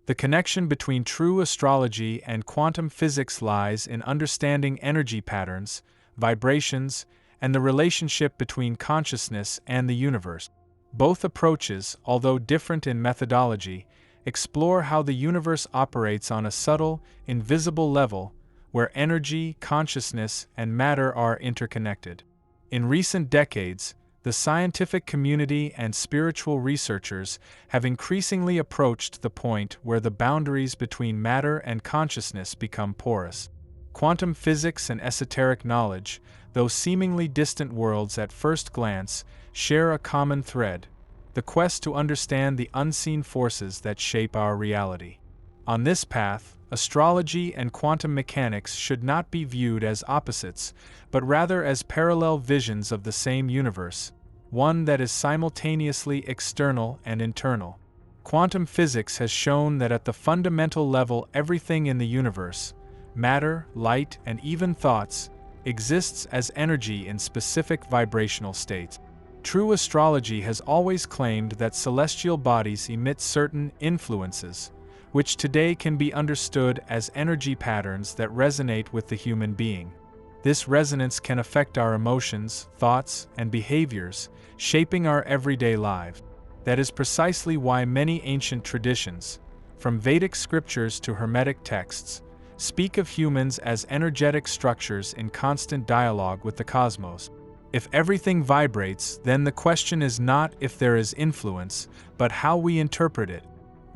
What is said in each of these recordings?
The connection between true astrology and quantum physics lies in understanding energy patterns, vibrations, and the relationship between consciousness and the universe. Both approaches, although different in methodology, explore how the universe operates on a subtle, invisible level where energy, consciousness, and matter are interconnected. In recent decades, the scientific community and spiritual researchers have increasingly approached the point where the boundaries between matter and consciousness become porous. Quantum physics and esoteric knowledge, though seemingly distant worlds at first glance, share a common thread: the quest to understand the unseen forces that shape our reality. On this path, astrology and quantum mechanics should not be viewed as opposites, but rather as parallel visions of the same universe, one that is simultaneously external and internal. Quantum physics has shown that at the fundamental level, everything in the universe, matter, light, and even thoughts, exists as energy in specific vibrational states. True astrology has always claimed that celestial bodies emit certain influences, which today can be understood as energy patterns that resonate with the human being. This resonance can affect our emotions, thoughts, and behaviors, shaping our everyday lives. That is precisely why many ancient traditions, from Vedic scriptures to Hermetic texts, speak of humans as energetic structures in constant dialogue with the cosmos. If everything vibrates, then the question is not if there is influence, but how we interpret it.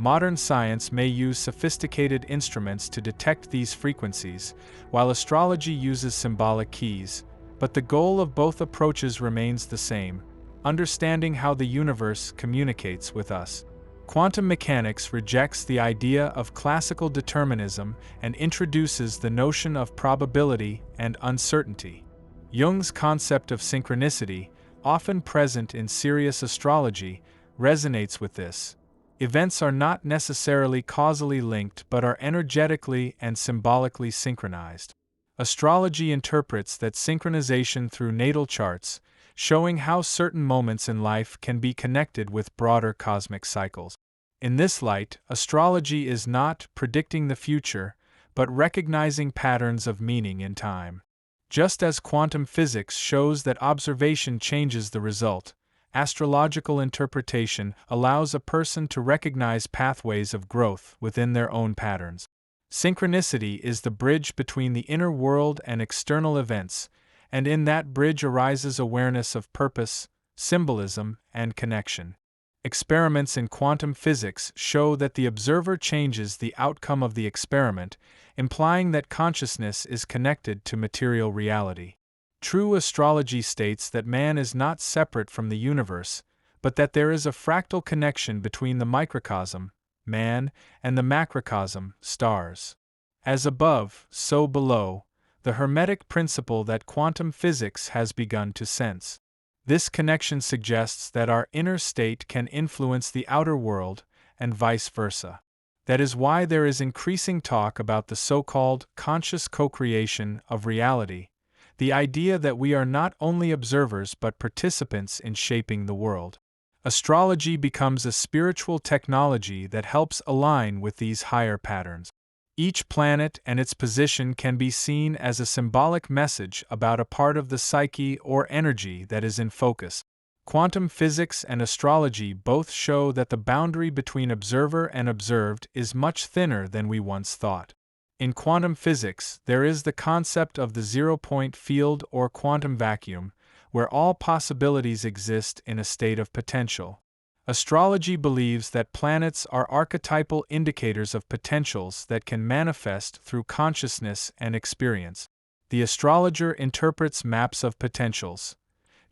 Modern science may use sophisticated instruments to detect these frequencies, while astrology uses symbolic keys, but the goal of both approaches remains the same: understanding how the universe communicates with us. Quantum mechanics rejects the idea of classical determinism and introduces the notion of probability and uncertainty. Jung's concept of synchronicity, often present in Sirius astrology, resonates with this. Events are not necessarily causally linked but are energetically and symbolically synchronized. Astrology interprets that synchronization through natal charts, showing how certain moments in life can be connected with broader cosmic cycles. In this light, astrology is not predicting the future, but recognizing patterns of meaning in time. Just as quantum physics shows that observation changes the result, astrological interpretation allows a person to recognize pathways of growth within their own patterns. Synchronicity is the bridge between the inner world and external events, and in that bridge arises awareness of purpose, symbolism, and connection. Experiments in quantum physics show that the observer changes the outcome of the experiment, implying that consciousness is connected to material reality. True astrology states that man is not separate from the universe, but that there is a fractal connection between the microcosm, man, and the macrocosm, stars. As above, so below, the Hermetic principle that quantum physics has begun to sense. This connection suggests that our inner state can influence the outer world, and vice versa. That is why there is increasing talk about the so-called conscious co-creation of reality, the idea that we are not only observers but participants in shaping the world. Astrology becomes a spiritual technology that helps align with these higher patterns. Each planet and its position can be seen as a symbolic message about a part of the psyche or energy that is in focus. Quantum physics and astrology both show that the boundary between observer and observed is much thinner than we once thought. In quantum physics, there is the concept of the zero-point field or quantum vacuum, where all possibilities exist in a state of potential. Astrology believes that planets are archetypal indicators of potentials that can manifest through consciousness and experience. The astrologer interprets maps of potentials,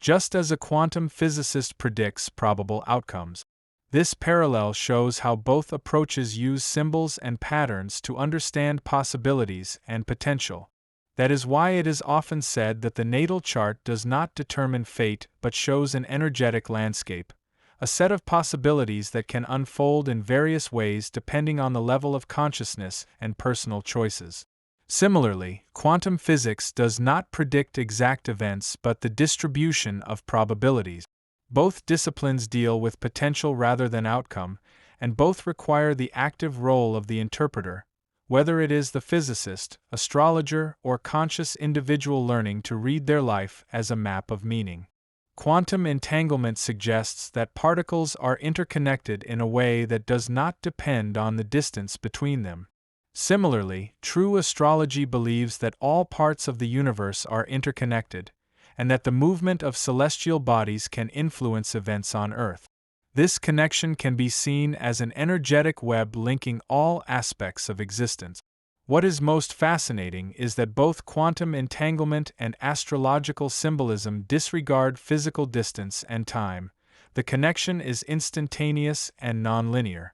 just as a quantum physicist predicts probable outcomes. This parallel shows how both approaches use symbols and patterns to understand possibilities and potential. That is why it is often said that the natal chart does not determine fate but shows an energetic landscape, a set of possibilities that can unfold in various ways depending on the level of consciousness and personal choices. Similarly, quantum physics does not predict exact events but the distribution of probabilities. Both disciplines deal with potential rather than outcome, and both require the active role of the interpreter, whether it is the physicist, astrologer, or conscious individual learning to read their life as a map of meaning. Quantum entanglement suggests that particles are interconnected in a way that does not depend on the distance between them. Similarly, true astrology believes that all parts of the universe are interconnected, and that the movement of celestial bodies can influence events on Earth. This connection can be seen as an energetic web linking all aspects of existence. What is most fascinating is that both quantum entanglement and astrological symbolism disregard physical distance and time. The connection is instantaneous and nonlinear.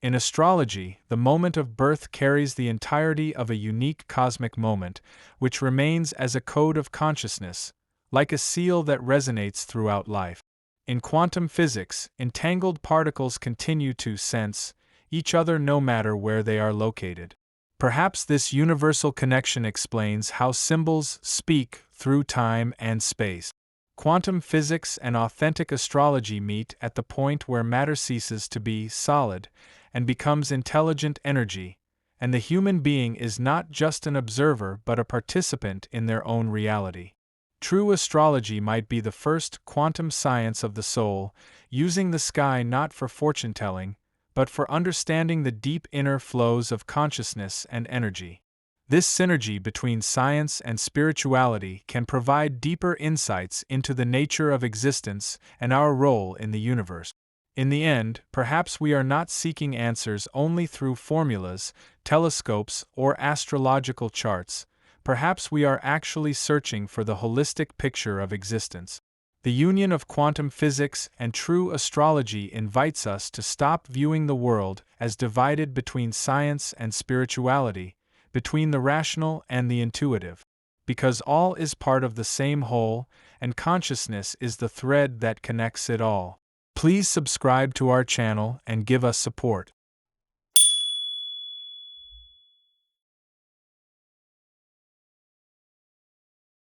In astrology, the moment of birth carries the entirety of a unique cosmic moment, which remains as a code of consciousness, like a seal that resonates throughout life. In quantum physics, entangled particles continue to sense each other no matter where they are located. Perhaps this universal connection explains how symbols speak through time and space. Quantum physics and authentic astrology meet at the point where matter ceases to be solid and becomes intelligent energy, and the human being is not just an observer but a participant in their own reality. True astrology might be the first quantum science of the soul, using the sky not for fortune-telling, but for understanding the deep inner flows of consciousness and energy. This synergy between science and spirituality can provide deeper insights into the nature of existence and our role in the universe. In the end, perhaps we are not seeking answers only through formulas, telescopes, or astrological charts. Perhaps we are actually searching for the holistic picture of existence. The union of quantum physics and true astrology invites us to stop viewing the world as divided between science and spirituality, between the rational and the intuitive, because all is part of the same whole, and consciousness is the thread that connects it all. Please subscribe to our channel and give us support.